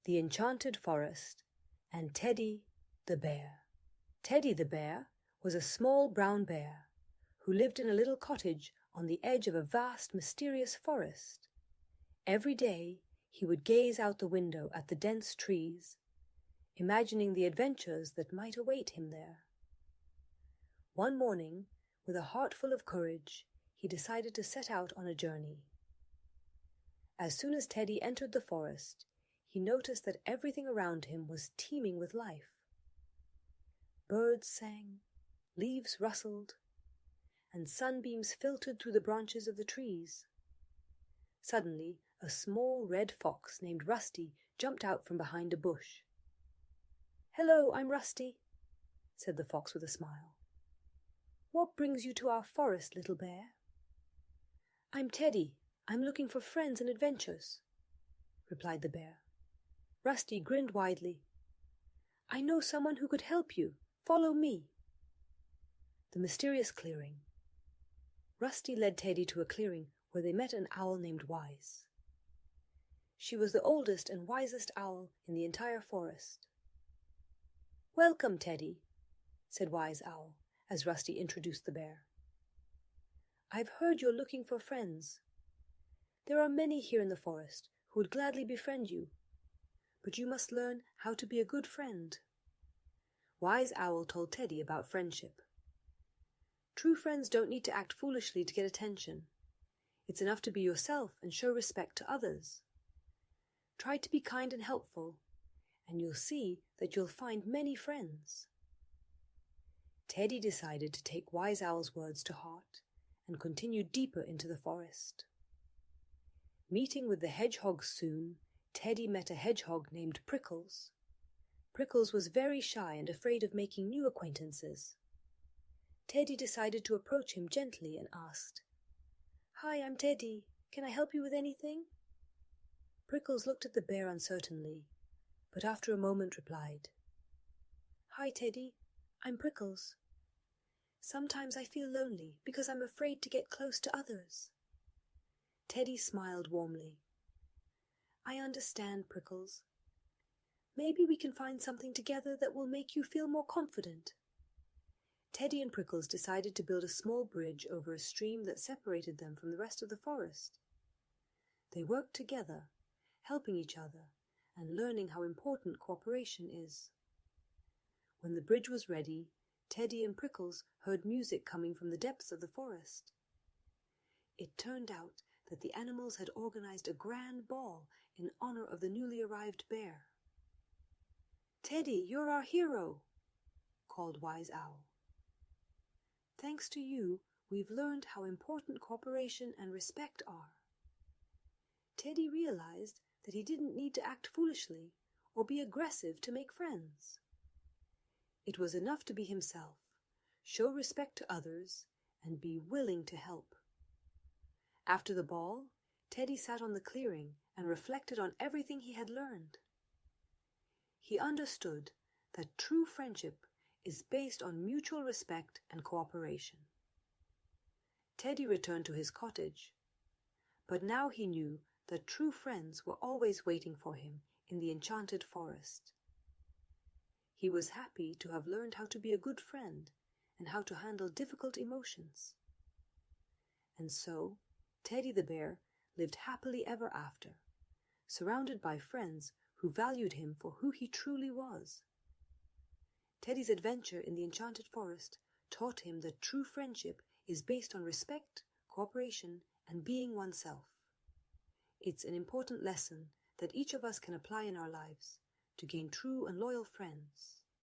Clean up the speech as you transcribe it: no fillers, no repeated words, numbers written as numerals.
the Enchanted Forest, and Teddy the Bear. Teddy the Bear was a small brown bear who lived in a little cottage on the edge of a vast, mysterious forest. Every day he would gaze out the window at the dense trees, imagining the adventures that might await him there. One morning, with a heart full of courage, he decided to set out on a journey. As soon as Teddy entered the forest, he noticed that everything around him was teeming with life. Birds sang, leaves rustled, and sunbeams filtered through the branches of the trees. Suddenly, a small red fox named Rusty jumped out from behind a bush. "Hello, I'm Rusty," said the fox with a smile. "What brings you to our forest, little bear?" "I'm Teddy. I'm looking for friends and adventures," replied the bear. Rusty grinned widely. "I know someone who could help you. Follow me." The mysterious clearing. Rusty led Teddy to a clearing where they met an owl named Wise. She was the oldest and wisest owl in the entire forest. "Welcome, Teddy," said Wise Owl as Rusty introduced the bear. "I've heard you're looking for friends. There are many here in the forest who would gladly befriend you, but you must learn how to be a good friend." Wise Owl told Teddy about friendship. True friends don't need to act foolishly to get attention. It's enough to be yourself and show respect to others. Try to be kind and helpful, and you'll see that you'll find many friends. Teddy decided to take Wise Owl's words to heart and continue deeper into the forest. Meeting with the hedgehogs soon, Teddy met a hedgehog named Prickles. Prickles was very shy and afraid of making new acquaintances. Teddy decided to approach him gently and asked, "Hi, I'm Teddy. Can I help you with anything?" Prickles looked at the bear uncertainly, but after a moment replied, "Hi, Teddy. I'm Prickles. Sometimes I feel lonely because I'm afraid to get close to others." Teddy smiled warmly. "I understand, Prickles. Maybe we can find something together that will make you feel more confident." Teddy and Prickles decided to build a small bridge over a stream that separated them from the rest of the forest. They worked together, helping each other and learning how important cooperation is. When the bridge was ready, Teddy and Prickles heard music coming from the depths of the forest. It turned out that the animals had organized a grand ball in honor of the newly arrived bear. "Teddy, you're our hero," called Wise Owl. "Thanks to you, we've learned how important cooperation and respect are." Teddy realized that he didn't need to act foolishly or be aggressive to make friends. It was enough to be himself, show respect to others, and be willing to help. After the ball, Teddy sat on the clearing and reflected on everything he had learned. He understood that true friendship is based on mutual respect and cooperation. Teddy returned to his cottage, but now he knew that true friends were always waiting for him in the enchanted forest. He was happy to have learned how to be a good friend and how to handle difficult emotions. And so, Teddy the bear lived happily ever after, surrounded by friends who valued him for who he truly was. Teddy's adventure in the enchanted forest taught him that true friendship is based on respect, cooperation, and being oneself. It's an important lesson that each of us can apply in our lives to gain true and loyal friends.